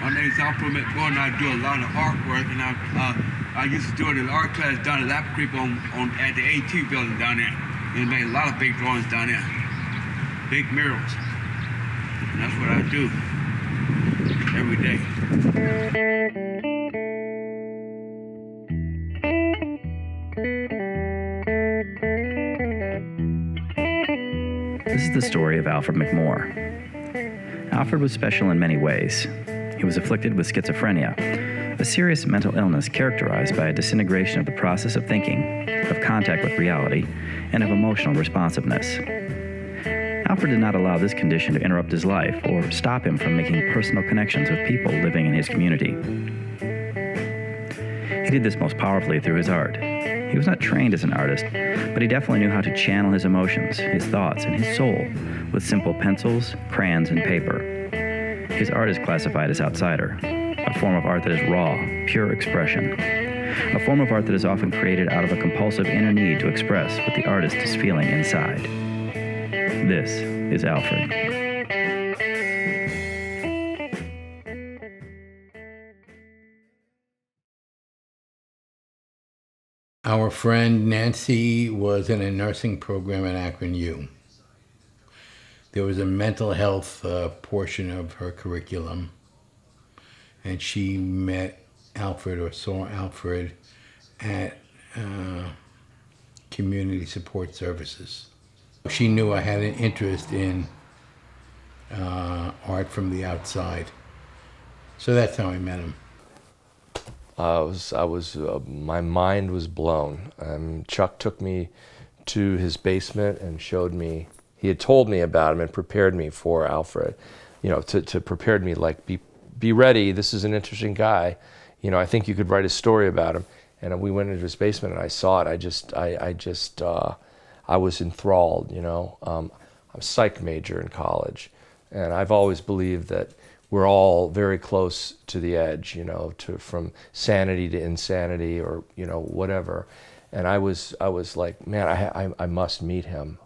My name's Alfred McMoore, and I do a lot of artwork, and I used to do it in art class down at Lap Creek at the AT building down there. And made a lot of big drawings down there, big murals. And that's what I do every day. This is the story of Alfred McMoore. Alfred was special in many ways. He was afflicted with schizophrenia, a serious mental illness characterized by a disintegration of the process of thinking, of contact with reality, and of emotional responsiveness. Alfred did not allow this condition to interrupt his life or stop him from making personal connections with people living in his community. He did this most powerfully through his art. He was not trained as an artist, but he definitely knew how to channel his emotions, his thoughts, and his soul with simple pencils, crayons, and paper. His art is classified as outsider, a form of art that is raw, pure expression, a form of art that is often created out of a compulsive inner need to express what the artist is feeling inside. This is Alfred. Our friend Nancy was in a nursing program at Akron U. There was a mental health portion of her curriculum, and she met Alfred or saw Alfred at community support services. She knew I had an interest in art from the outside, so that's how I met him. My mind was blown. Chuck took me to his basement and showed me. He had told me about him and prepared me for Alfred, to prepare me like, be ready. This is an interesting guy. I think you could write a story about him. And we went into his basement and I saw it. I was enthralled. I'm a psych major in college, and I've always believed that we're all very close to the edge, from sanity to insanity or, whatever. And I was like, man, I must meet him.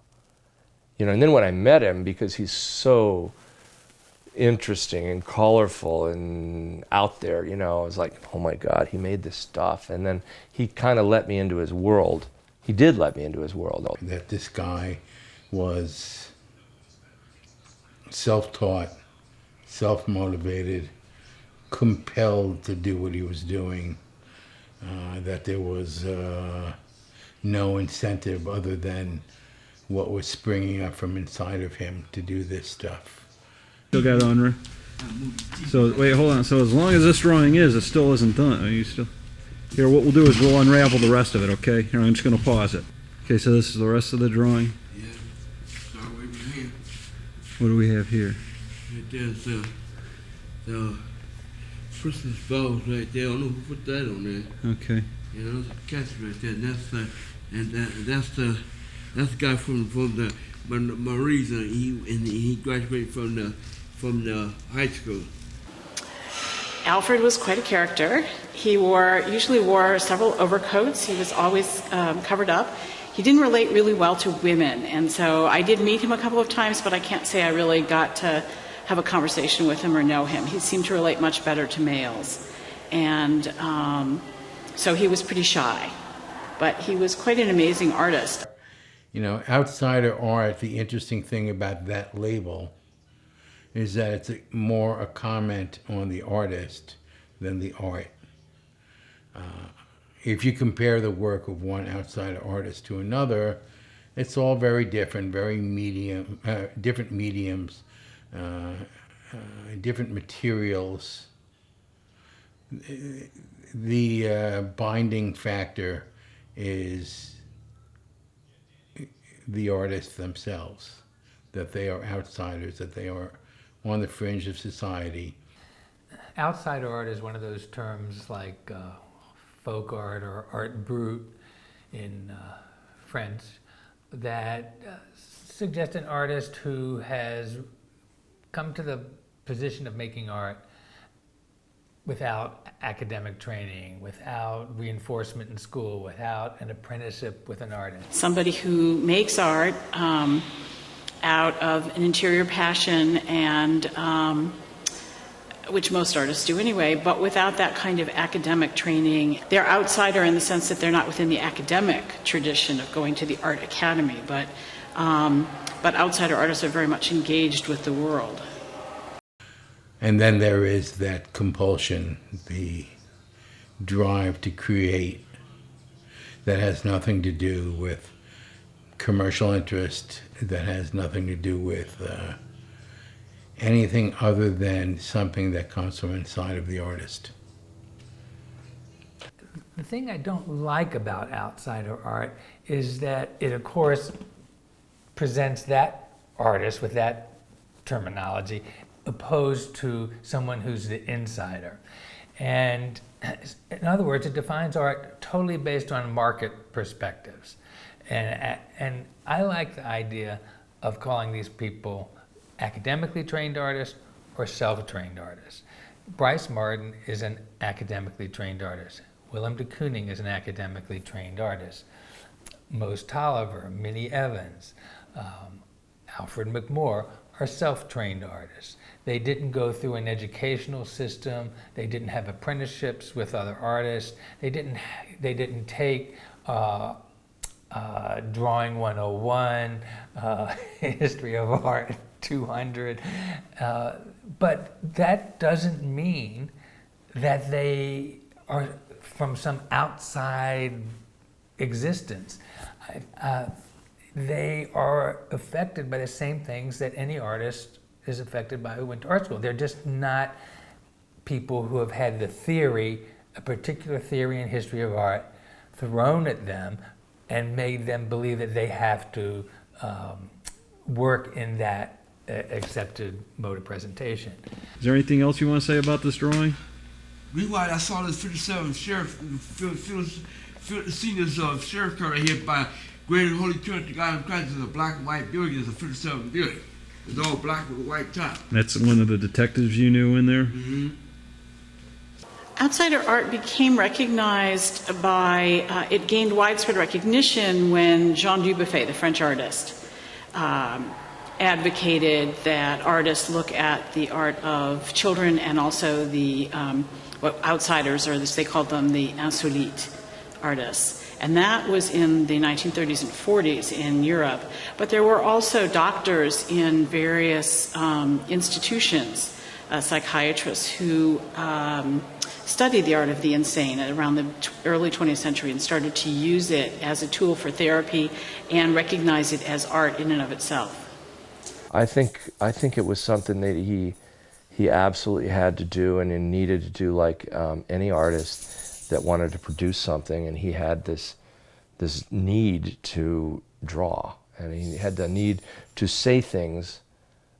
And then when I met him, because he's so interesting and colorful and out there, I was like, oh my God, he made this stuff. And then he kind of let me into his world. He did let me into his world. That this guy was self-taught, self-motivated, compelled to do what he was doing, that there was no incentive other than what was springing up from inside of him to do this stuff. Still got on. So wait, hold on. So as long as this drawing it still isn't done. Are you still? Here, what we'll do is we'll unravel the rest of it. Okay. Here, I'm just going to pause it. Okay. So this is the rest of the drawing. Yeah. Start way from here. What do we have here? There's the Christmas bells right there. I don't know who put that on there. Okay. Those are cats right there. And that's the guy from the Marines. He graduated from the high school. Alfred was quite a character. He usually wore several overcoats. He was always covered up. He didn't relate really well to women, and so I did meet him a couple of times, but I can't say I really got to have a conversation with him or know him. He seemed to relate much better to males, and so he was pretty shy, but he was quite an amazing artist. Outsider art, the interesting thing about that label is that it's more a comment on the artist than the art. If you compare the work of one outsider artist to another, it's all very different, very different mediums, different materials. The binding factor is the artists themselves, that they are outsiders, that they are on the fringe of society. Outsider art is one of those terms like folk art or art brut in French that suggest an artist who has come to the position of making art without academic training, without reinforcement in school, without an apprenticeship with an artist. Somebody who makes art out of an interior passion and which most artists do anyway, but without that kind of academic training. They're outsider in the sense that they're not within the academic tradition of going to the art academy, but outsider artists are very much engaged with the world. And then there is that compulsion, the drive to create that has nothing to do with commercial interest, that has nothing to do with anything other than something that comes from inside of the artist. The thing I don't like about outsider art is that it, of course, presents that artist with that terminology opposed to someone who's the insider. And in other words, it defines art totally based on market perspectives. And I like the idea of calling these people academically trained artists or self-trained artists. Bryce Martin is an academically trained artist. Willem de Kooning is an academically trained artist. Mose Tolliver, Minnie Evans, Alfred McMoore are self-trained artists. They didn't go through an educational system. They didn't have apprenticeships with other artists. They didn't take Drawing 101, History of Art 200. But that doesn't mean that they are from some outside existence. They are affected by the same things that any artist is affected by who went to art school. They're just not people who have had the theory, a particular theory in history of art, thrown at them and made them believe that they have to work in that accepted mode of presentation. Is there anything else you want to say about this drawing? Meanwhile, I saw this 57 sheriff, senior sheriff car right here by Greater Holy Trinity God in Christ. Is a black and white building. It's a 57 building. It's all black with a white top. That's one of the detectives you knew in there? Mm-hmm. Outsider art became recognized by, it gained widespread recognition when Jean Dubuffet, the French artist, advocated that artists look at the art of children and also the what outsiders, or as they called them, the insolite artists. And that was in the 1930s and 40s in Europe. But there were also doctors in various institutions, psychiatrists who studied the art of the insane around the early 20th century and started to use it as a tool for therapy and recognize it as art in and of itself. I think it was something that he absolutely had to do and needed to do, like any artist that wanted to produce something, and he had this need to draw, and he had the need to say things,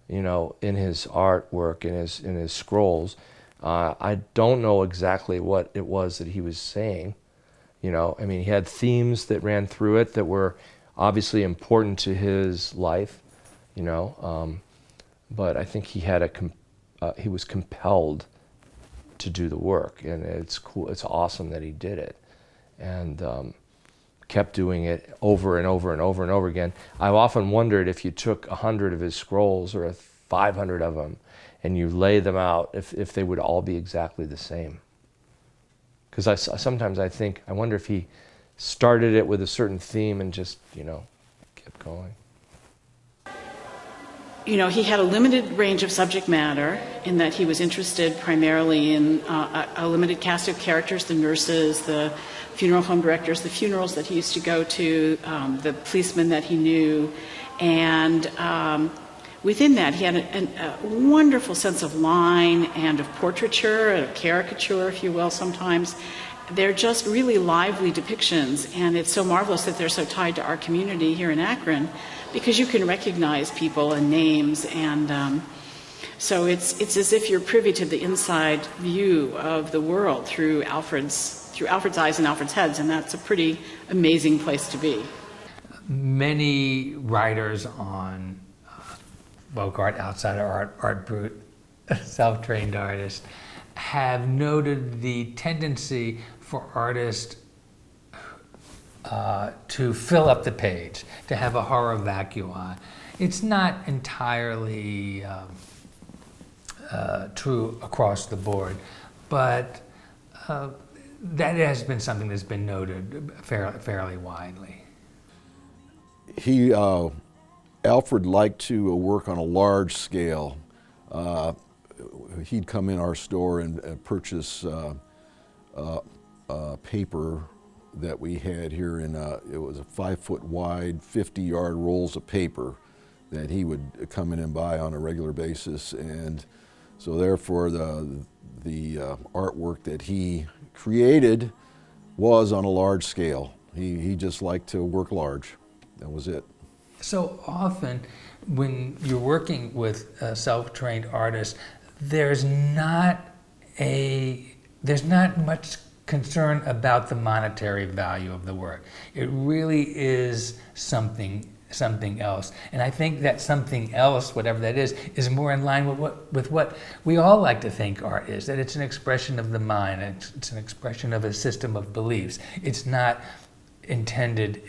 you know, in his artwork, in his scrolls. I don't know exactly what it was that he was saying, you know. I mean, he had themes that ran through it that were obviously important to his life, you know, but I think he had he was compelled to do the work, and it's cool. It's awesome that he did it, and kept doing it over and over and over and over again. I've often wondered if you took 100 of his scrolls or 500 of them, and you lay them out, if they would all be exactly the same. Because sometimes I wonder if he started it with a certain theme and just, you know, kept going. You know, he had a limited range of subject matter in that he was interested primarily in a limited cast of characters, the nurses, the funeral home directors, the funerals that he used to go to, the policemen that he knew. And within that, he had a wonderful sense of line and of portraiture, of caricature, if you will, sometimes. They're just really lively depictions, and it's so marvelous that they're so tied to our community here in Akron, because you can recognize people and names, and so it's as if you're privy to the inside view of the world through Alfred's eyes and Alfred's heads, and that's a pretty amazing place to be. Many writers on folk art, outsider art, art brut, self-trained artists have noted the tendency for artists to fill up the page, to have a horror vacui. It's not entirely true across the board, but that has been something that's been noted fairly widely. Alfred liked to work on a large scale. He'd come in our store and purchase paper that we had here it was a 5-foot wide, 50-yard rolls of paper that he would come in and buy on a regular basis. And so therefore the artwork that he created was on a large scale. He just liked to work large. That was it. So often when you're working with self-trained artists, there's not much concern about the monetary value of the work. It really is something else. And I think that something else, whatever that is more in line with what we all like to think art is, that it's an expression of the mind, it's an expression of a system of beliefs. It's not intended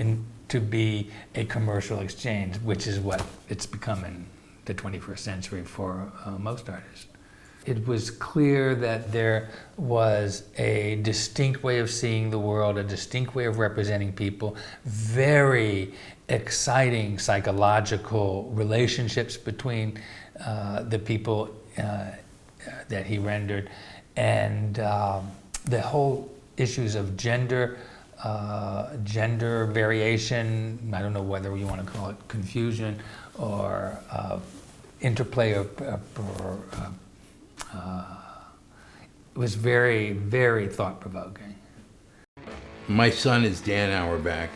to be a commercial exchange, which is what it's become in the 21st century for most artists. It was clear that there was a distinct way of seeing the world, a distinct way of representing people, very exciting psychological relationships between the people that he rendered, and the whole issues of gender variation, I don't know whether you want to call it confusion or interplay it was very, very thought-provoking. My son is Dan Auerbach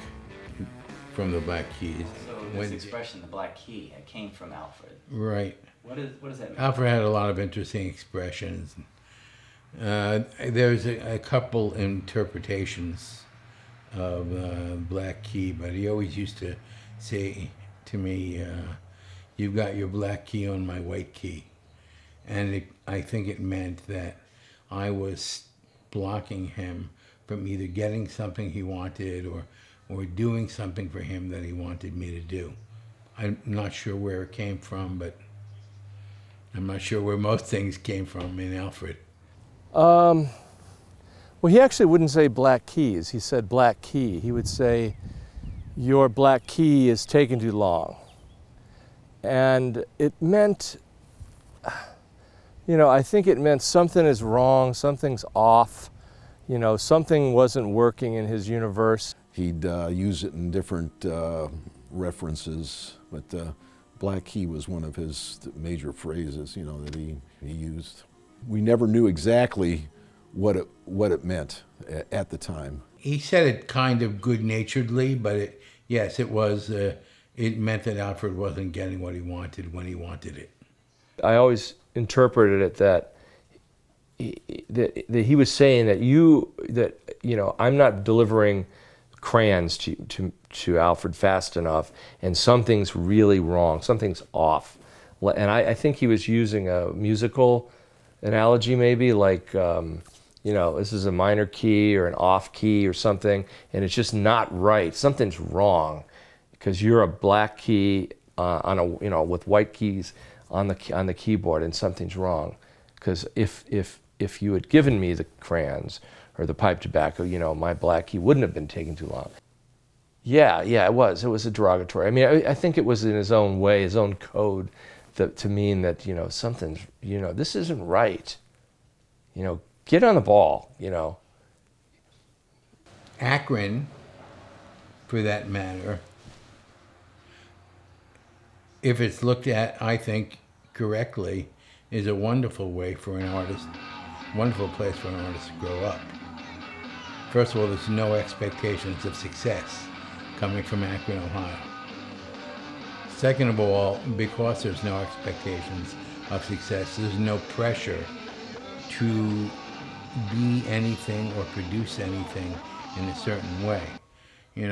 from the Black Keys. So this expression, the Black Key, it came from Alfred. Right. What does that mean? Alfred had a lot of interesting expressions. There's a couple interpretations of Black Key, but he always used to say to me, "You've got your black key on my white key." And I think it meant that I was blocking him from either getting something he wanted or doing something for him that he wanted me to do. I'm not sure where it came from, but I'm not sure where most things came from in Alfred. Well, he actually wouldn't say black keys. He said black key. He would say, your black key is taking too long. And it meant, I think it meant something is wrong, something's off, something wasn't working in his universe. He'd use it in different references, but black key was one of his major phrases, that he used. We never knew exactly what it meant at the time. He said it kind of good-naturedly, but it meant that Alfred wasn't getting what he wanted when he wanted it. I always interpreted it that he was saying that I'm not delivering crayons to Alfred fast enough, and something's really wrong, something's off. And I think he was using a musical analogy, maybe like this is a minor key or an off key or something, and it's just not right. Something's wrong because you're a black key with white keys on the keyboard, and something's wrong. Because if you had given me the crayons or the pipe tobacco, my black key wouldn't have been taking too long. Yeah, it was. It was a derogatory. I mean, I think it was in his own way, his own code, to mean that something's this isn't right. Get on the ball. Akron, for that matter, if it's looked at, I think, correctly, is a wonderful way for an artist, wonderful place for an artist to grow up. First of all, there's no expectations of success coming from Akron, Ohio. Second of all, because there's no expectations of success, there's no pressure to be anything or produce anything in a certain way. In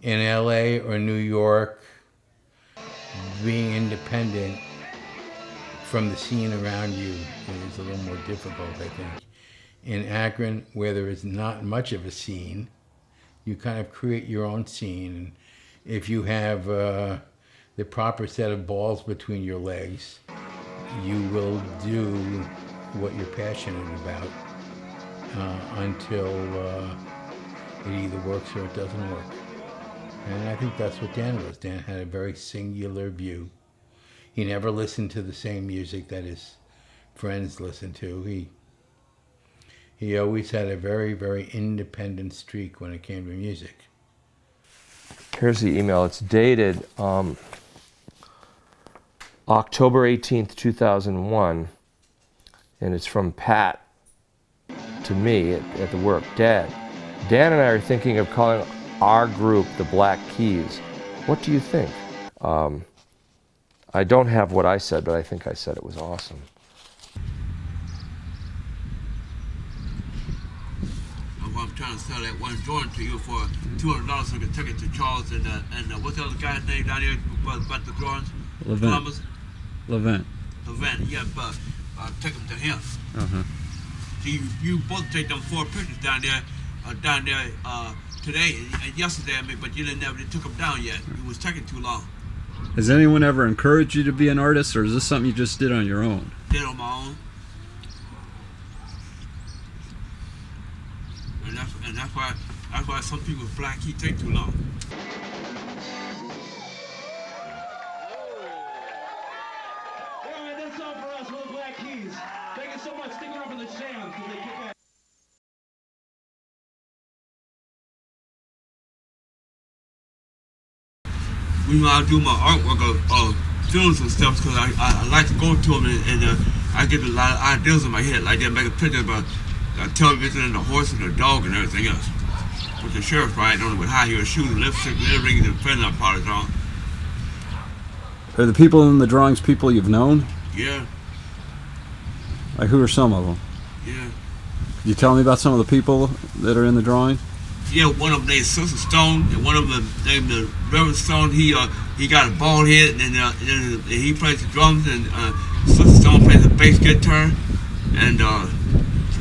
LA or New York, being independent from the scene around you is a little more difficult, I think. In Akron, where there is not much of a scene, you kind of create your own scene. And if you have the proper set of balls between your legs you will do what you're passionate about until it either works or it doesn't work. And I think that's what Dan was. Dan had a very singular view. He never listened to the same music that his friends listened to. He always had a very, very independent streak when it came to music. Here's the email. It's dated October 18th, 2001, and it's from Pat to me at the work. Dad, Dan and I are thinking of calling our group the Black Keys. What do you think? I don't have what I said, but I think I said it was awesome. I'm trying to sell that one joint to you for $200 so I can take it to Charles and what's the other guy's name down there about the drawings? Levent. Levent, yeah, but take them to him. Uh-huh. So you both take them 4 pictures down there today and yesterday, but you never took them down yet. It was taking too long. Has anyone ever encouraged you to be an artist, or is this something you just did on your own? Did on my own. And that's why some people's Black Key take too long. Alright, that's all for us with the Black Keys. Thank you so much. Stick around for the jam till they get back. When I do my artwork of films and stuff, because I like to go to them and I get a lot of ideas in my head, like that, make a picture about television and the horse and the dog and everything else. With the sheriff riding on it with high heel shoes and lipstick and everything and feather polish on. Are the people in the drawings people you've known? Yeah, Like, who are some of them? yeah. Could you tell me about some of the people that are in the drawing? Yeah, one of them named Sister Stone, and one of them named Reverend Stone. He got a bald head, and he plays the drums, and Sister Stone plays the bass guitar, and the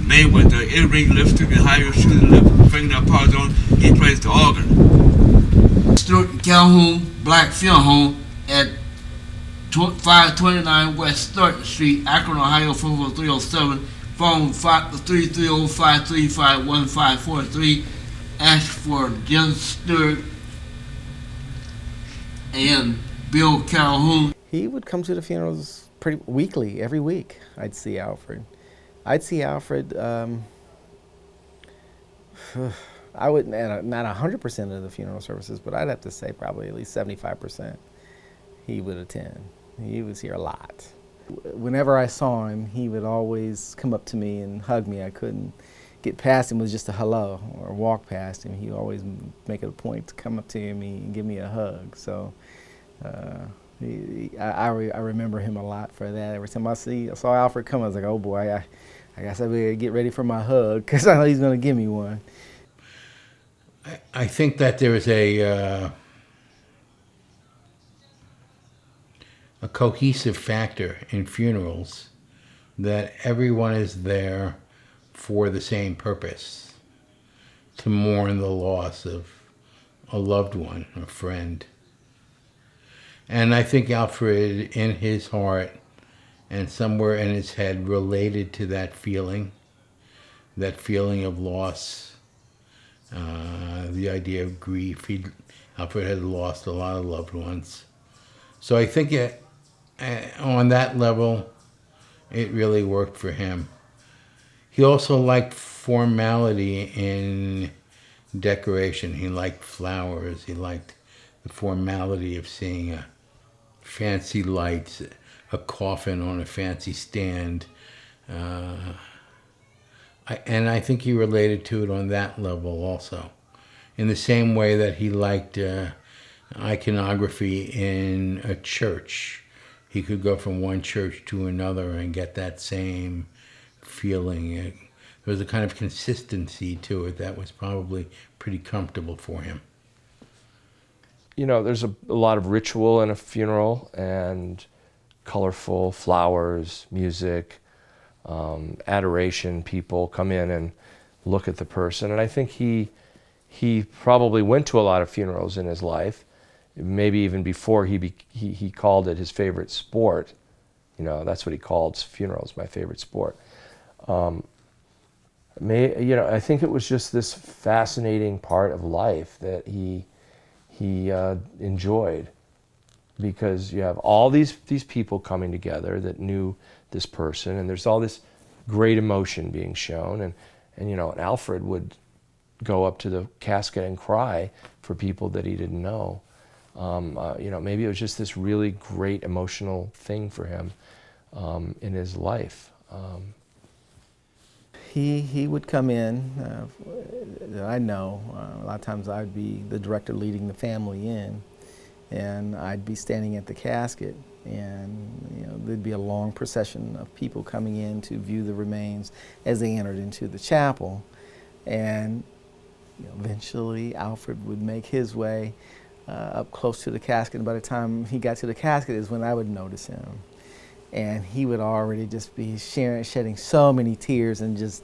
man with the earring lipstick and high heel shoes and fingernail polish on, he plays the organ. Stuart Calhoun Black Funeral Home at 529 West 3rd Street, Akron, Ohio 44307. Phone 330-535-1543. Ask for Jim Stewart and Bill Calhoun. He would come to the funerals pretty weekly, every week. I'd see Alfred. I would not 100% of the funeral services, but I'd have to say probably at least 75% he would attend. He was here a lot. Whenever I saw him, he would always come up to me and hug me. I couldn't get past him with just a hello or walk past him. He would always make it a point to come up to me and give me a hug. So I remember him a lot for that. Every time I saw Alfred come, I was like, oh boy, I guess I better get ready for my hug because I know he's going to give me one. I think that there is a cohesive factor in funerals, that everyone is there for the same purpose, to mourn the loss of a loved one, a friend. And I think Alfred, in his heart and somewhere in his head, related to that feeling of loss, the idea of grief. Alfred had lost a lot of loved ones. So I think on that level, it really worked for him. He also liked formality in decoration. He liked flowers. He liked the formality of seeing fancy lights, a coffin on a fancy stand. And I think he related to it on that level also. In the same way that he liked iconography in a church. He could go from one church to another and get that same feeling. There was a kind of consistency to it that was probably pretty comfortable for him. You know, there's a lot of ritual in a funeral, and colorful flowers, music, adoration. People come in and look at the person, and I think he probably went to a lot of funerals in his life, maybe even before he called it his favorite sport. You know, that's what he called funerals, my favorite sport. You know, I think it was just this fascinating part of life that he enjoyed, because you have all these people coming together that knew this person, and there's all this great emotion being shown, and you know, Alfred would go up to the casket and cry for people that he didn't know. You know, maybe it was just this really great emotional thing for him in his life. He would come in, I know, a lot of times I'd be the director leading the family in, and I'd be standing at the casket, and you know, there'd be a long procession of people coming in to view the remains as they entered into the chapel. And you know, eventually Alfred would make his way up close to the casket, and by the time he got to the casket is when I would notice him. And he would already just be shedding so many tears, and just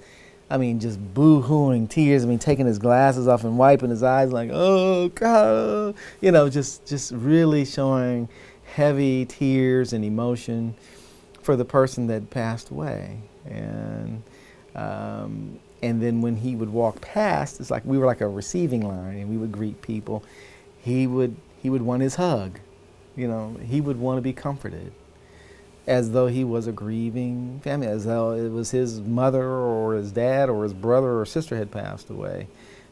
boo-hooing tears. I mean, taking his glasses off and wiping his eyes like, oh, God. You know, just really showing heavy tears and emotion for the person that passed away. And then when he would walk past, it's like we were like a receiving line, and we would greet people. He would want his hug. You know, he would want to be comforted, as though he was a grieving family, as though it was his mother or his dad or his brother or sister had passed away.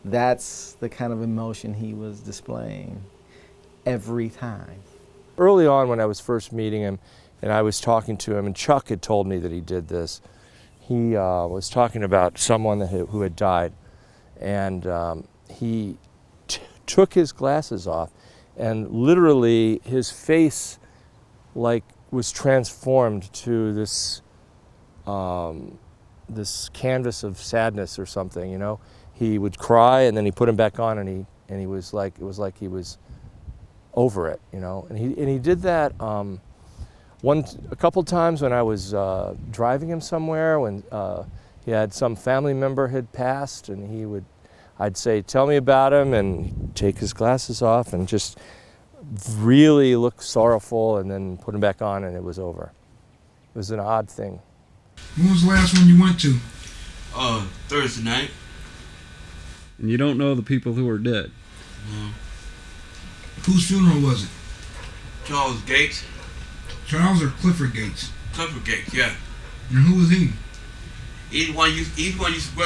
That's the kind of emotion he was displaying every time. Early on, when I was first meeting him and I was talking to him, and Chuck had told me that he did this, he was talking about someone who had died, and he took his glasses off, and literally his face was transformed to this this canvas of sadness or something. You know, he would cry, and then he put them back on, and he was like, it was like he was over it. You know, and he did that a couple times when I was driving him somewhere, when he had some family member had passed, and I'd say, tell me about him, and he'd take his glasses off and just really look sorrowful, and then put them back on, and it was over. It was an odd thing. When was the last one you went to? Thursday night. And you don't know the people who are dead? No. Whose funeral was it? Charles Gates. Charles or Clifford Gates? Clifford Gates, yeah. And who was he? He's the one used to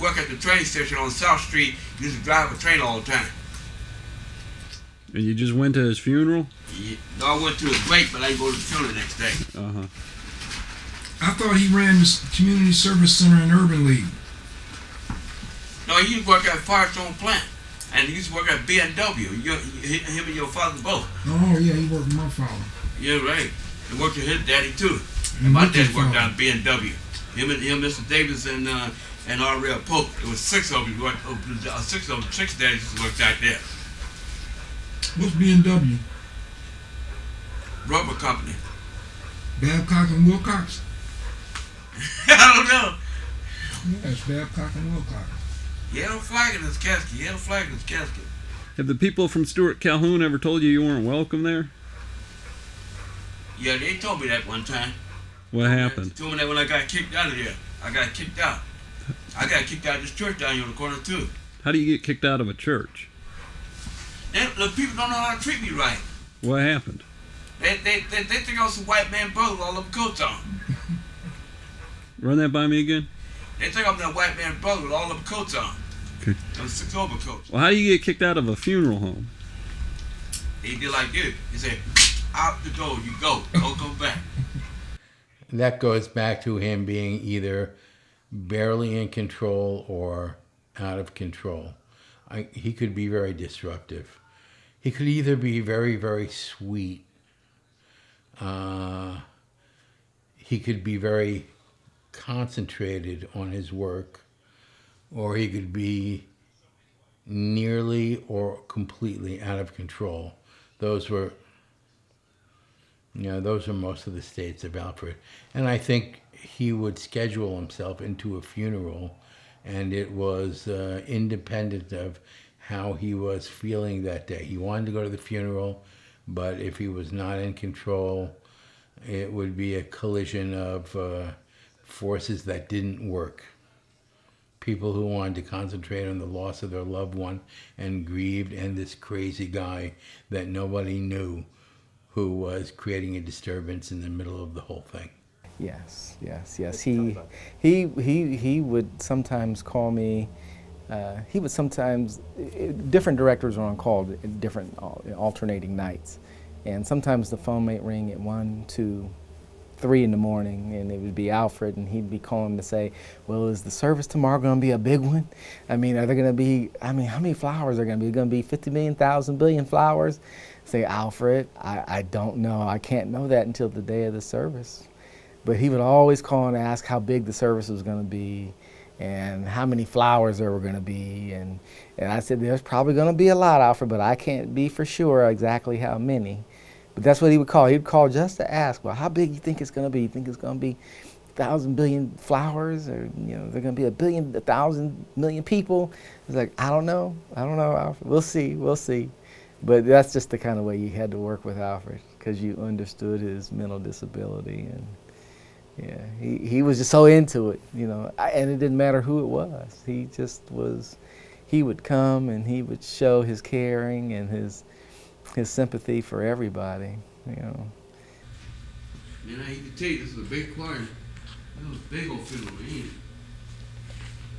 work at the train station on South Street. He used to drive a train all the time. And you just went to his funeral? Yeah. No, I went to his wake, but I didn't go to the funeral the next day. Uh-huh. I thought he ran this community service center in Urban League. No, he used to work at Firestone Plant, and he used to work at B&W. Him and your father both. Oh, yeah, he worked with my father. Yeah, right. He worked with his daddy, too. And my dad worked down at B&W. Him, Mr. Davis, and R.L. Pope. It was six of them. Six daddies worked out there. What's B&W? Rubber company. Babcock and Wilcox? I don't know. That's Babcock and Wilcox. He had a flag in his casket. Have the people from Stuart Calhoun ever told you weren't welcome there? Yeah, they told me that one time. What happened? They told me that when I got kicked out of there. I got kicked out. I got kicked out of this church down here on the corner, too. How do you get kicked out of a church? The people don't know how to treat me right. What happened? They think I was a white man brother with all them coats on. Run that by me again? They think I'm that white man brother with all them coats on. Okay. Those 6 overcoats. Well, how do you get kicked out of a funeral home? He did like this. He said, out the door you go. Don't come back. That goes back to him being either barely in control or out of control. He could be very disruptive. He could either be very, very sweet. He could be very concentrated on his work, or he could be nearly or completely out of control. Those were most of the states of Alfred. And I think he would schedule himself into a funeral, and it was independent of how he was feeling that day. He wanted to go to the funeral, but if he was not in control, It would be a collision of forces that didn't work. People who wanted to concentrate on the loss of their loved one and grieved, and this crazy guy that nobody knew who was creating a disturbance in the middle of the whole thing. Yes, yes, yes. He would sometimes call me. He would sometimes, different directors were on call at different alternating nights. And sometimes the phone might ring at 1, 2, 3 in the morning, and it would be Alfred, and he'd be calling to say, well, is the service tomorrow going to be a big one? I mean, are there going to be, how many flowers are going to be? Going to be 50 million, 1,000 billion flowers? Say, Alfred, I don't know. I can't know that until the day of the service. But he would always call and ask how big the service was going to be and how many flowers there were going to be. And I said, there's probably going to be a lot, Alfred, but I can't be for sure exactly how many. But that's what he would call. He would call just to ask, well, how big do you think it's going to be? You think it's going to be 1,000 billion flowers, or they're going to be 1 billion, 1,000 million people? It's like, I don't know, Alfred. We'll see. But that's just the kind of way you had to work with Alfred, because you understood his mental disability, and yeah, he was just so into it, and it didn't matter who it was. He just was. He would come and he would show his caring and his sympathy for everybody, Man, I hate to tell you, this is a big choir. That was a big old funeral, ain't it?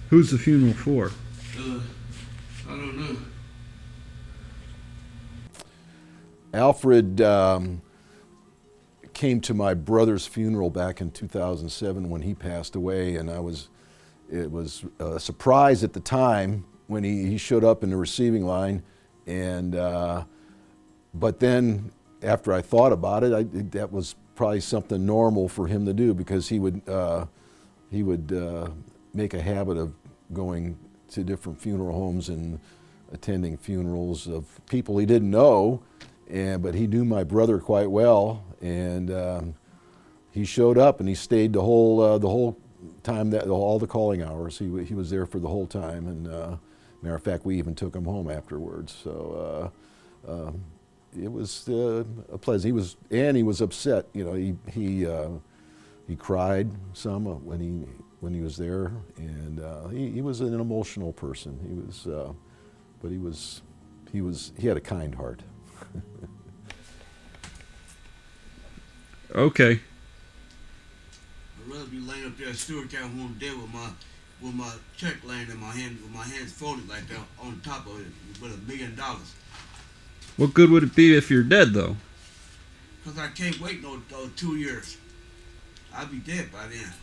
Who's the funeral for? I don't know. Alfred came to my brother's funeral back in 2007 when he passed away, and it was a surprise at the time when he showed up in the receiving line, and but then after I thought about it, that was probably something normal for him to do, because he would make a habit of going to different funeral homes and attending funerals of people he didn't know. But he knew my brother quite well, and he showed up and he stayed the whole time, all the calling hours. He was there for the whole time, and matter of fact, we even took him home afterwards. So it was a pleasant. He was upset. He cried some when he was there, and he was an emotional person. But he had a kind heart. Okay. I'd rather be laying up there at Stewart County Home dead with my check laying in my hand, with my hands folded like that on top of it, with $1 million. What good would it be if you're dead, though? Because I can't wait no 2 years. I'll be dead by then.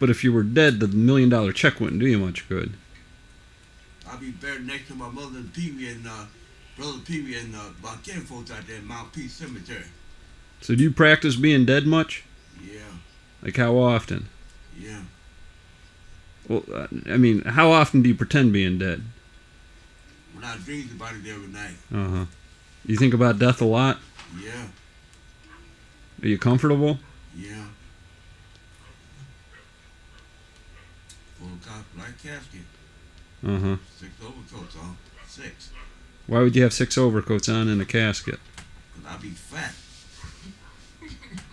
But if you were dead, the $1 million check wouldn't do you much good. I'll be buried next to my mother and Pee Wee and brother Pee Wee and my kinfolks out there in Mount Peace Cemetery. So do you practice being dead much? Yeah. Like how often? Yeah. Well, how often do you pretend being dead? When I dream about it every night. Uh-huh. You think about death a lot? Yeah. Are you comfortable? Yeah. Full black casket. Uh-huh. 6 overcoats on. 6. Why would you have 6 overcoats on in a casket? Because I'll be fat.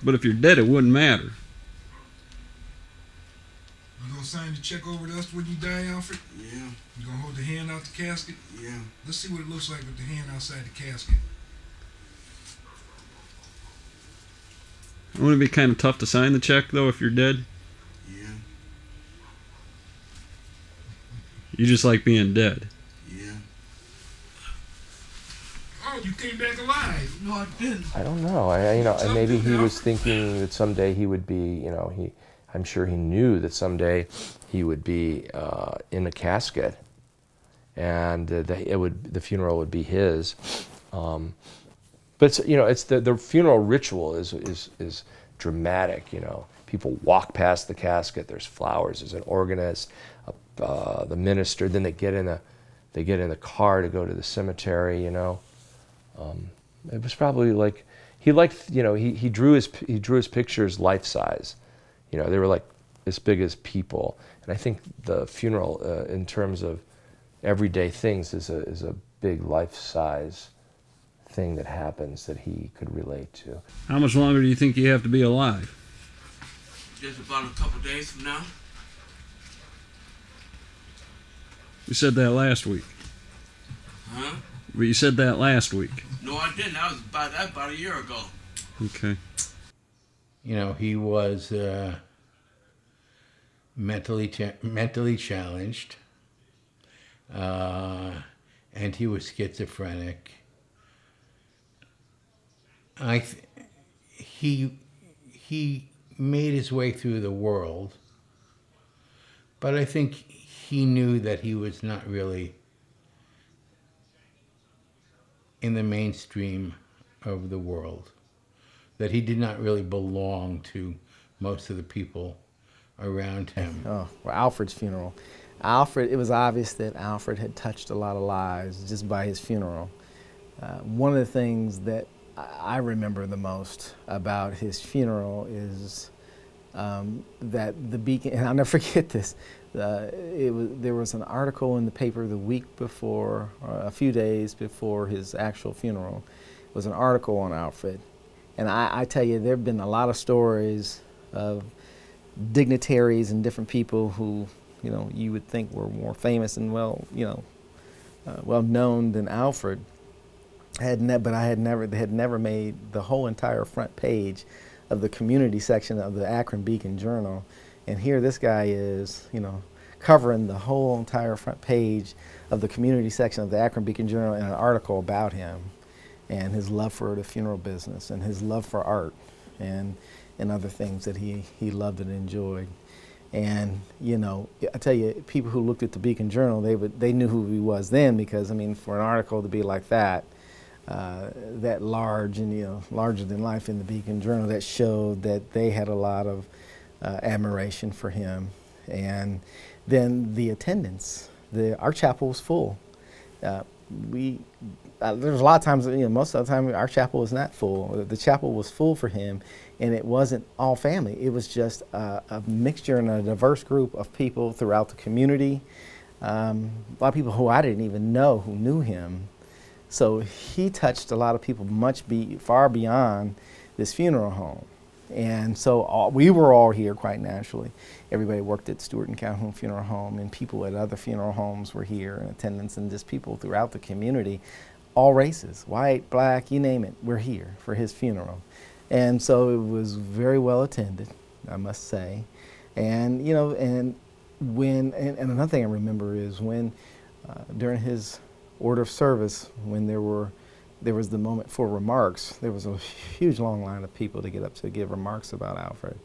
But if you're dead, it wouldn't matter. You gonna sign the check over to us when you die, Alfred? Yeah. You gonna hold the hand out the casket? Yeah. Let's see what it looks like with the hand outside the casket. Wouldn't it be kind of tough to sign the check, though, if you're dead? Yeah. You just like being dead. Yeah. Oh, you came back alive. No, I didn't. I don't know. And maybe he was thinking that someday he would be, I'm sure he knew that someday he would be in a casket, and the funeral would be his. But it's the funeral ritual is dramatic. People walk past the casket. There's flowers. There's an organist, the minister. Then they get in the car to go to the cemetery. It was probably like he liked. He drew his pictures life size. They were like as big as people. And I think the funeral, in terms of everyday things, is a big life size thing that happens that he could relate to. How much longer do you think you have to be alive? Just about a couple days from now. You said that last week. Huh? But you said that last week. No, I didn't. That was about a year ago. Okay. You know, he was mentally challenged, and he was schizophrenic. He made his way through the world, but I think he knew that he was not really in the mainstream of the world, that he did not really belong to most of the people around him. Oh, well, Alfred's funeral. Alfred, it was obvious that Alfred had touched a lot of lives just by his funeral. One of the things that I remember the most about his funeral is that the Beacon, and I'll never forget this, there was an article in the paper the week before, a few days before his actual funeral. It was an article on Alfred. And I tell you, there have been a lot of stories of dignitaries and different people who, you know, you would think were more famous and well known than Alfred. They had never made the whole entire front page of the community section of the Akron Beacon Journal. And here this guy is, you know, covering the whole entire front page of the community section of the Akron Beacon Journal in an article about him and his love for the funeral business and his love for art and other things that he loved and enjoyed. And, you know, I tell you, people who looked at the Beacon Journal, they knew who he was then, because, I mean, for an article to be like that, that large and, you know, larger than life in the Beacon Journal, that showed that they had a lot of admiration for him. And then the attendance, our chapel was full. There's a lot of times, you know, most of the time our chapel was not full. The chapel was full for him, and it wasn't all family. It was just a mixture and a diverse group of people throughout the community. A lot of people who I didn't even know who knew him. So he touched a lot of people far beyond this funeral home. And so we were all here quite naturally. Everybody worked at Stewart and Calhoun Funeral Home, and people at other funeral homes were here in attendance, and just people throughout the community, all races, white, black, you name it, we're here for his funeral. And so it was very well attended, I must say. And, you know, and another thing I remember is when, during his order of service, when there was the moment for remarks, there was a huge long line of people to get up to give remarks about Alfred.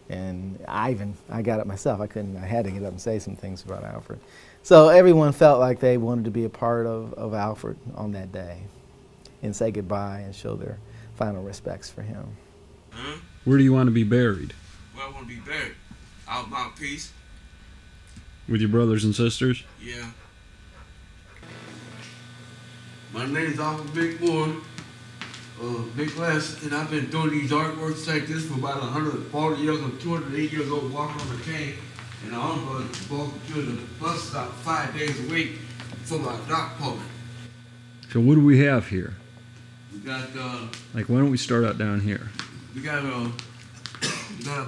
And I got up myself. I had to get up and say some things about Alfred. So everyone felt like they wanted to be a part of Alfred on that day and say goodbye and show their final respects for him. Huh? Where do you want to be buried? Where I want to be buried? Out Mount Peace. With your brothers and sisters? Yeah. My name is Alfred McMoore, Big Glass, and I've been doing these artworks like this for about 140 years. I'm 208 years old, walking on the cane, and I almost walk to the bus stop 5 days a week for my dock appointment. So what do we have here? We got Like, why don't we start out down here? we got a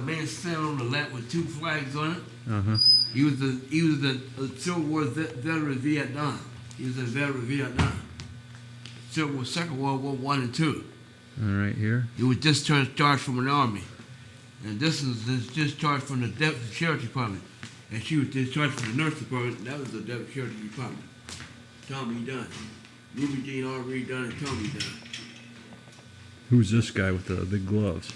man standing on the lamp with 2 flags on it. Uh-huh. He was the Civil War veteran of Vietnam. He was a veteran of Vietnam. Civil War, Second World War I and II. All right, here. He was discharged from an army. And this is discharged from the Deputy Sheriff Department. And she was discharged from the Nurse Department, and that was the Deputy Sheriff Department. Tommy Dunn. Ruby Jean R. Dunn and Tommy Dunn. Who's this guy with the big gloves?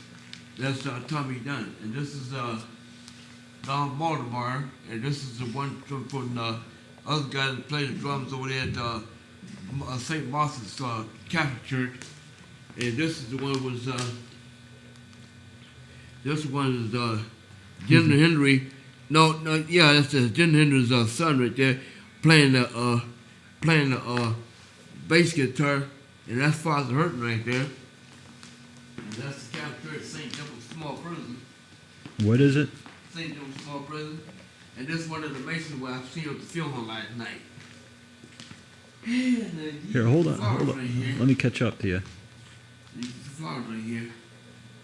That's Tommy Dunn. And this is Don Baltimore. And this is the one from the other guy that played the drums over there at St. Martha's Catholic Church. And this is the one was Jim Henry. Yeah, that's Jim Henry's son right there, playing the bass guitar, and that's Father Hurton right there. And that's the Catholic Church, St. Temple Small Prison. What is it? St. Temple Small Prison. And this is one of the masons where I've seen at the funeral last night. Here, hold on. Let me catch up to you. These are the flowers right here.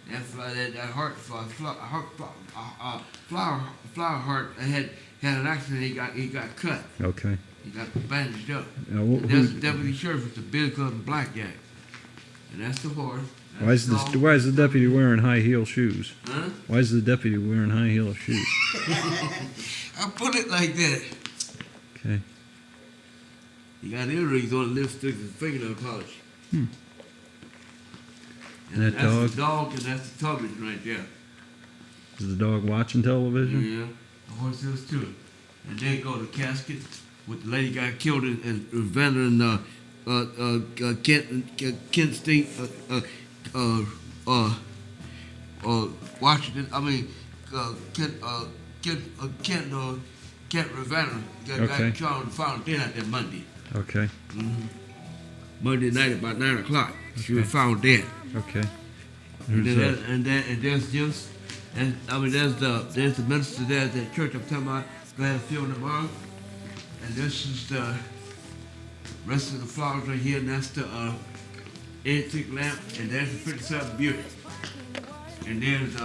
That's that heart flower heart had an accident. He got cut. Okay. He got bandaged up. Now, And that's the deputy sheriff with the bill club and blackjack. And that's the horse. Why is the deputy wearing high heel shoes? Huh? Why is the deputy wearing high heel shoes? I put it like that. Okay. He got earrings on, lipstick, and fingernail polish. Hmm. And that that's dog? the dog, and that's the television right there. Is the dog watching television? Yeah, the horse is too. And then go to casket with the lady got killed in Ravenna and Kent State, Washington. I mean, Kent Ravenna got killed and found dead out there Monday. Okay. Mm-hmm. Monday night about 9 o'clock. She was found dead. Okay. And there's Jim's, and I mean there's the minister there at that church I'm talking about. Glad to see you tomorrow. And this is the rest of the flowers right here, and that's the antique lamp, and there's the 57 beauty. And there's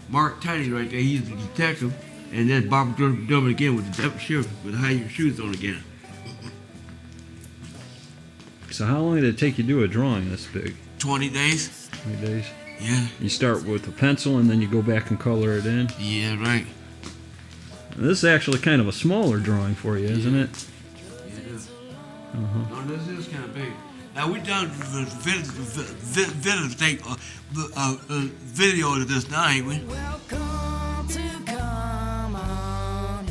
Mark Tiny right there. He's the detective, and then Bob Durbin again with the deputy sheriff with high heel shoes on again. So how long did it take you to do a drawing this big? 20 days. 20 days? Yeah. You start with a pencil and then you go back and color it in? Yeah, right. And this is actually kind of a smaller drawing for you, isn't it? Yeah, it is. Uh-huh. No, this is kind of big. Now we done video of this now, ain't we? Welcome to come on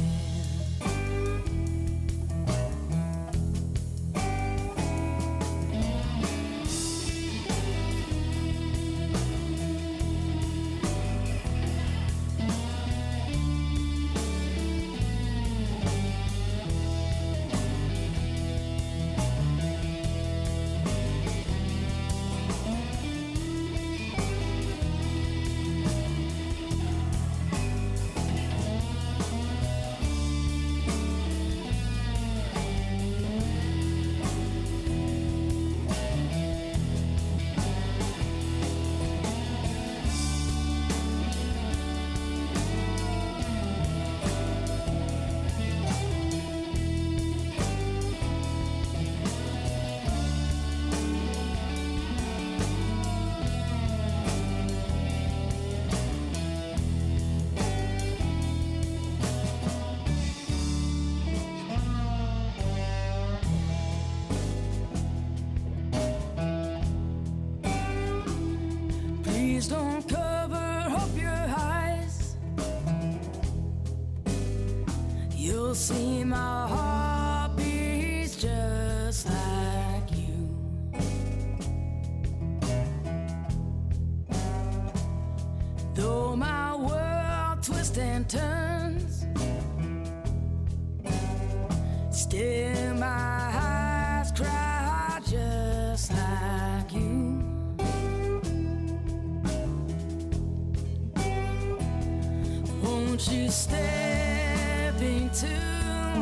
Please don't cover up your eyes. You'll see my heart beats just like you. Though my world twists and turns, still my eyes cry just like you. Won't you step into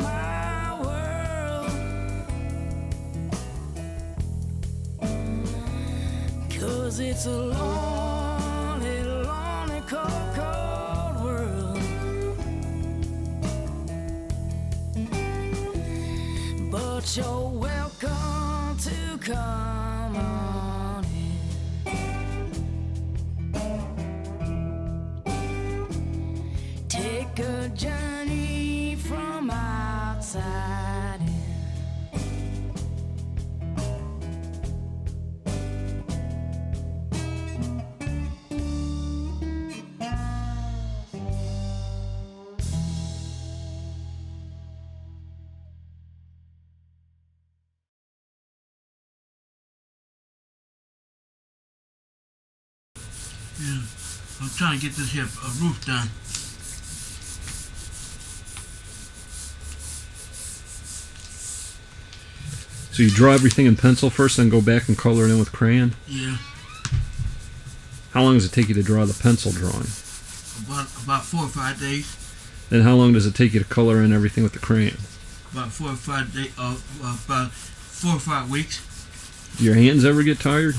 my world? 'Cause it's a lonely, lonely, cold, cold world. But you're welcome to come on in. Take a journey from outside in. Yeah, I'm trying to get this here roof done. So you draw everything in pencil first, then go back and color it in with crayon? Yeah, How long does it take you to draw the pencil drawing? about 4 or 5 days. Then how long does it take you to color in everything with the crayon? about 4 or 5 days, about 4 or 5 weeks. Your hands ever get tired?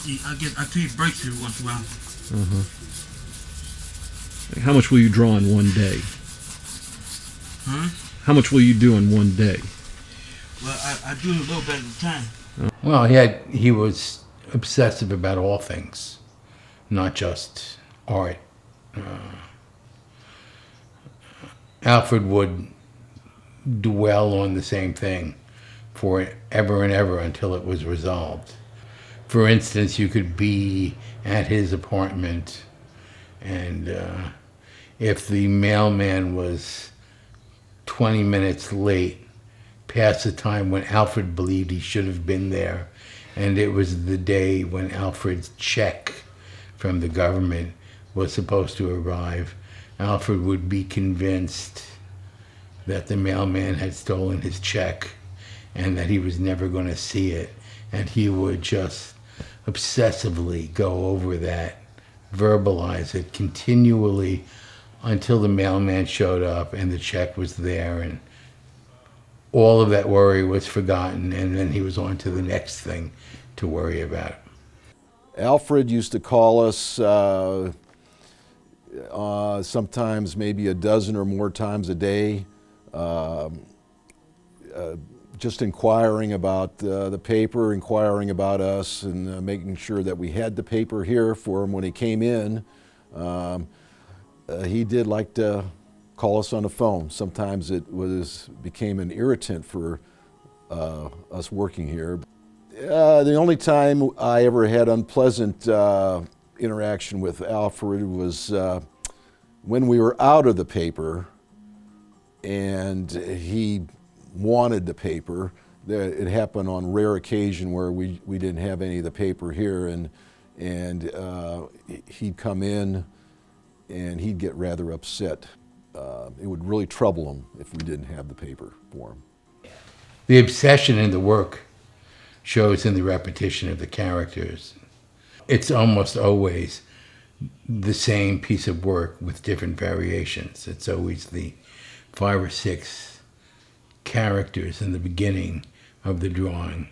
I take breaks every once in a while. How much will you draw in one day? Huh? How much will you do in one day? Well, I do it a little bit at a time. Well, he was obsessive about all things, not just art. Alfred would dwell on the same thing for ever and ever until it was resolved. For instance, you could be at his apartment, and if the mailman was 20 minutes late, past the time when Alfred believed he should have been there, and it was the day when Alfred's check from the government was supposed to arrive, Alfred would be convinced that the mailman had stolen his check and that he was never going to see it, and he would just obsessively go over that, verbalize it continually until the mailman showed up and the check was there, and all of that worry was forgotten, and then he was on to the next thing to worry about. Alfred used to call us sometimes maybe a dozen or more times a day, just inquiring about the paper, inquiring about us, and making sure that we had the paper here for him when he came in. He did like to call us on the phone. Sometimes it became an irritant for us working here. The only time I ever had unpleasant interaction with Alfred was when we were out of the paper and he wanted the paper. It happened on rare occasion where we didn't have any of the paper here, and he'd come in and he'd get rather upset. It would really trouble him if we didn't have the paper for him. The obsession in the work shows in the repetition of the characters. It's almost always the same piece of work with different variations. It's always the 5 or 6 characters in the beginning of the drawing,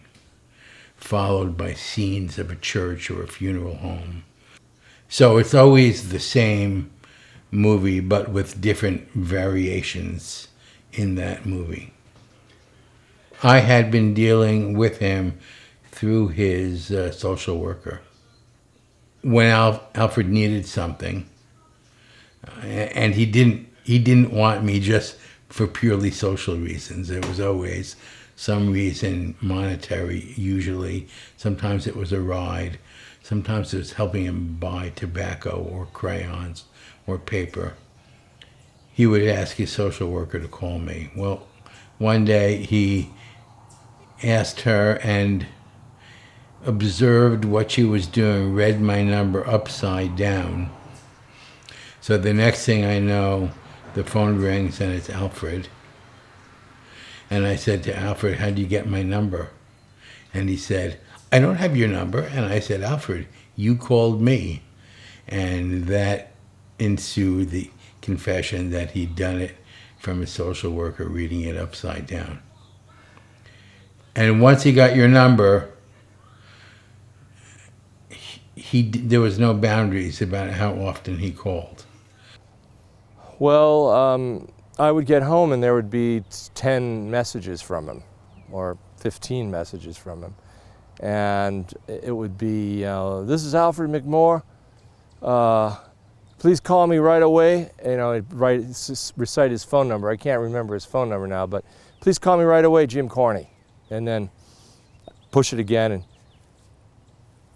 followed by scenes of a church or a funeral home. So it's always the same movie, but with different variations in that movie. I had been dealing with him through his social worker. When Alfred needed something, and he didn't want me just for purely social reasons. There was always some reason, monetary usually. Sometimes it was a ride. Sometimes it was helping him buy tobacco or crayons or paper. He would ask his social worker to call me. Well, one day he asked her and observed what she was doing, read my number upside down. So the next thing I know, the phone rings and it's Alfred. And I said to Alfred, "How do you get my number?" And he said, "I don't have your number." And I said, "Alfred, you called me." And that ensued the confession that he'd done it from a social worker reading it upside down. And once he got your number, there was no boundaries about how often he called. Well, I would get home and there would be 10 messages from him, or 15 messages from him. And it would be, "This is Alfred McMoore. Please call me right away." He'd recite his phone number. I can't remember his phone number now, but "Please call me right away, Jim Carney." And then push it again, and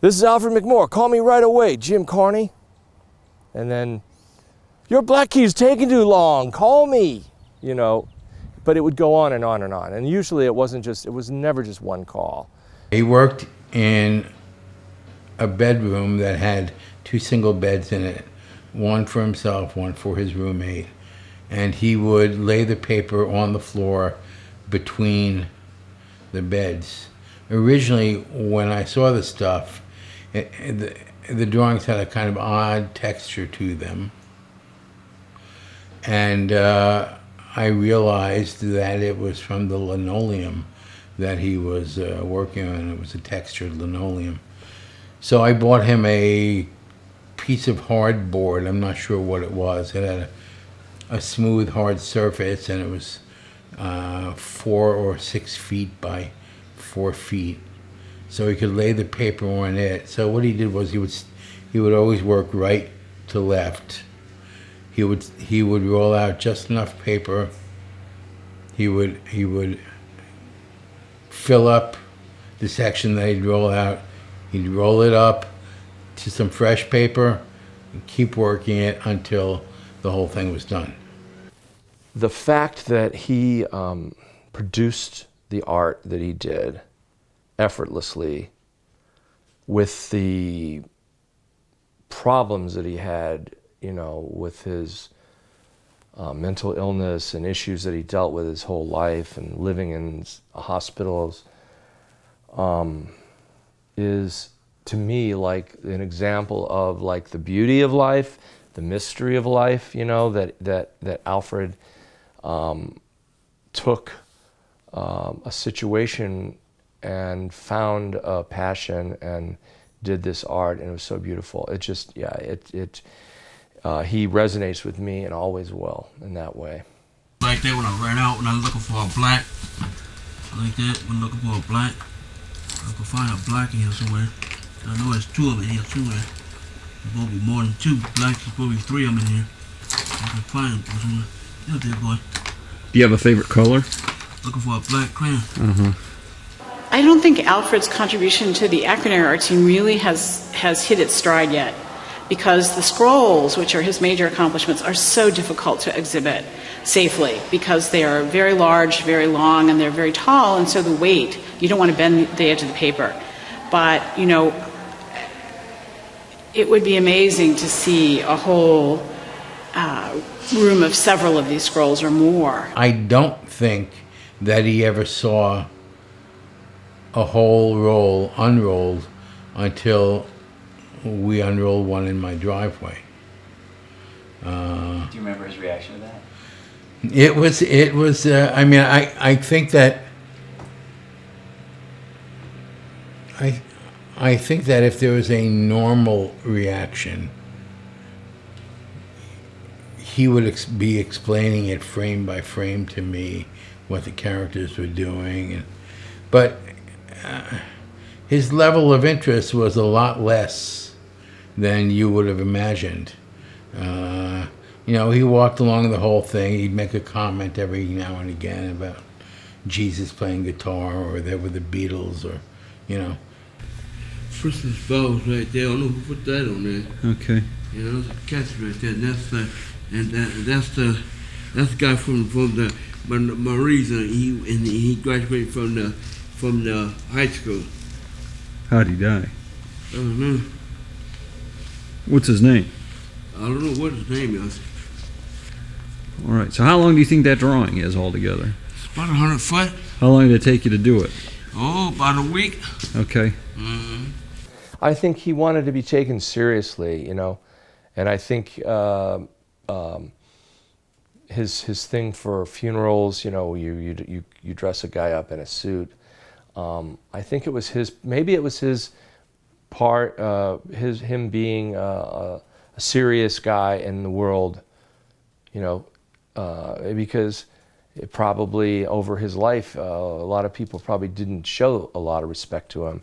"This is Alfred McMoore. Call me right away, Jim Carney." And then, "Your black key's taking too long. Call me." But it would go on and on and on. And usually it was never just one call. He worked in a bedroom that had 2 single beds in it, one for himself, one for his roommate. And he would lay the paper on the floor between the beds. Originally, when I saw the stuff, the drawings had a kind of odd texture to them. And I realized that it was from the linoleum that he was working on. It was a textured linoleum. So I bought him a piece of hardboard. I'm not sure what it was. It had a smooth, hard surface, and it was 4 or 6 feet by 4 feet. So he could lay the paper on it. So what he did was he would always work right to left. He would roll out just enough paper. He would fill up the section that he'd roll out. He'd roll it up to some fresh paper and keep working it until the whole thing was done. The fact that he produced the art that he did effortlessly with the problems that he had, you know, with his mental illness and issues that he dealt with his whole life and living in hospitals, is to me like an example of like the beauty of life, the mystery of life, you know, that Alfred took a situation and found a passion and did this art, and it was so beautiful. It just, yeah, he resonates with me and always will in that way. Like that when I ran out, when I was looking for a black, like that, when looking for a black, I could find a black in here somewhere. I know there's 2 of them in here somewhere. There's supposed to be more than 2 blacks, there's supposed to be 3 of them in here. I can find them somewhere. Out there, boy. Do you have a favorite color? Looking for a black crayon. I don't think Alfred's contribution to the Akron art team really has hit its stride yet, because the scrolls, which are his major accomplishments, are so difficult to exhibit safely because they are very large, very long, and they're very tall, and so the weight, you don't want to bend the edge of the paper. But, you know, it would be amazing to see a whole room of several of these scrolls or more. I don't think that he ever saw a whole roll unrolled until we unrolled one in my driveway. Do you remember his reaction to that? It was. I mean, I think that. I think that if there was a normal reaction, he would be explaining it frame by frame to me, what the characters were doing, but his level of interest was a lot less than you would have imagined. You know, he walked along the whole thing. He'd make a comment every now and again about Jesus playing guitar, or there were the Beatles, or, you know. Christmas bells right there. I don't know who put that on there. Okay. Yeah, those are cats right there. That's the guy from the Marines. He graduated from the high school. How'd he die? I don't know. What's his name? I don't know what his name is. All right. So how long do you think that drawing is altogether? It's about 100 foot. How long did it take you to do it? Oh, about a week. Okay. Mm-hmm. I think he wanted to be taken seriously, you know, and I think his thing for funerals, you know, you dress a guy up in a suit. I think it was maybe it was his part, him being a serious guy in the world, you know, because it probably over his life, a lot of people probably didn't show a lot of respect to him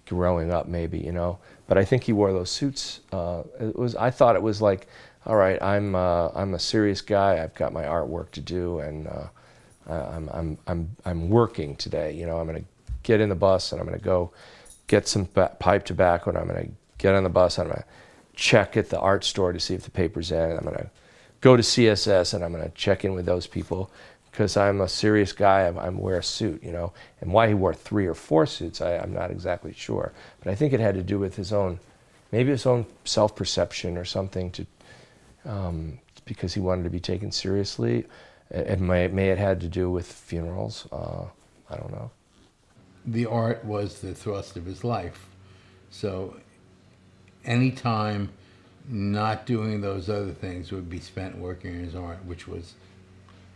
growing up, maybe, you know. But I think he wore those suits. I thought it was like, all right, I'm a serious guy. I've got my artwork to do, and I'm working today. You know, I'm going to get in the bus and I'm going to go get some pipe tobacco, and I'm going to get on the bus and I'm going to check at the art store to see if the paper's in. I'm going to go to CSS and I'm going to check in with those people because I'm a serious guy. I wear a suit, you know. And why he wore 3 or 4 suits, I'm not exactly sure. But I think it had to do with his own, maybe his own self-perception or something, to because he wanted to be taken seriously. It may have had to do with funerals. I don't know. The art was the thrust of his life. So any time not doing those other things would be spent working on his art, which was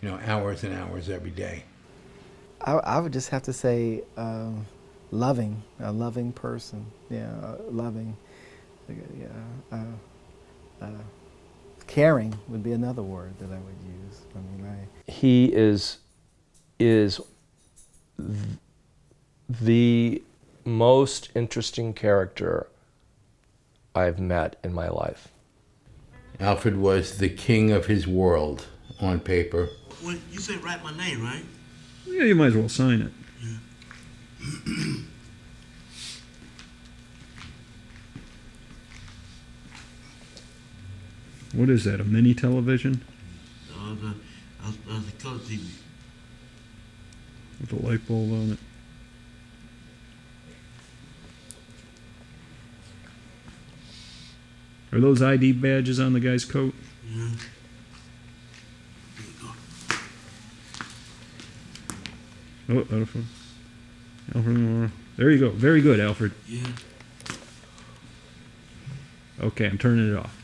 hours and hours every day. I would just have to say loving, a loving person. Yeah, loving. Yeah, caring would be another word that I would use. He is the most interesting character I've met in my life. Alfred was the king of his world on paper. When you say write my name, right? Yeah, you might as well sign it. What is that, a mini television? The color TV. With a light bulb on it. Are those ID badges on the guy's coat? Yeah. Oh, Alfred. Alfred. There you go. Very good, Alfred. Yeah. Okay, I'm turning it off.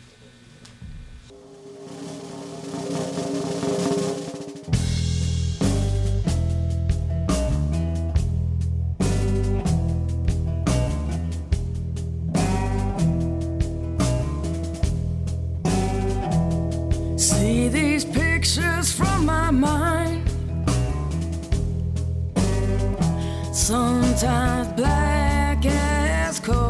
See these pictures from my mind, sometimes black as coal.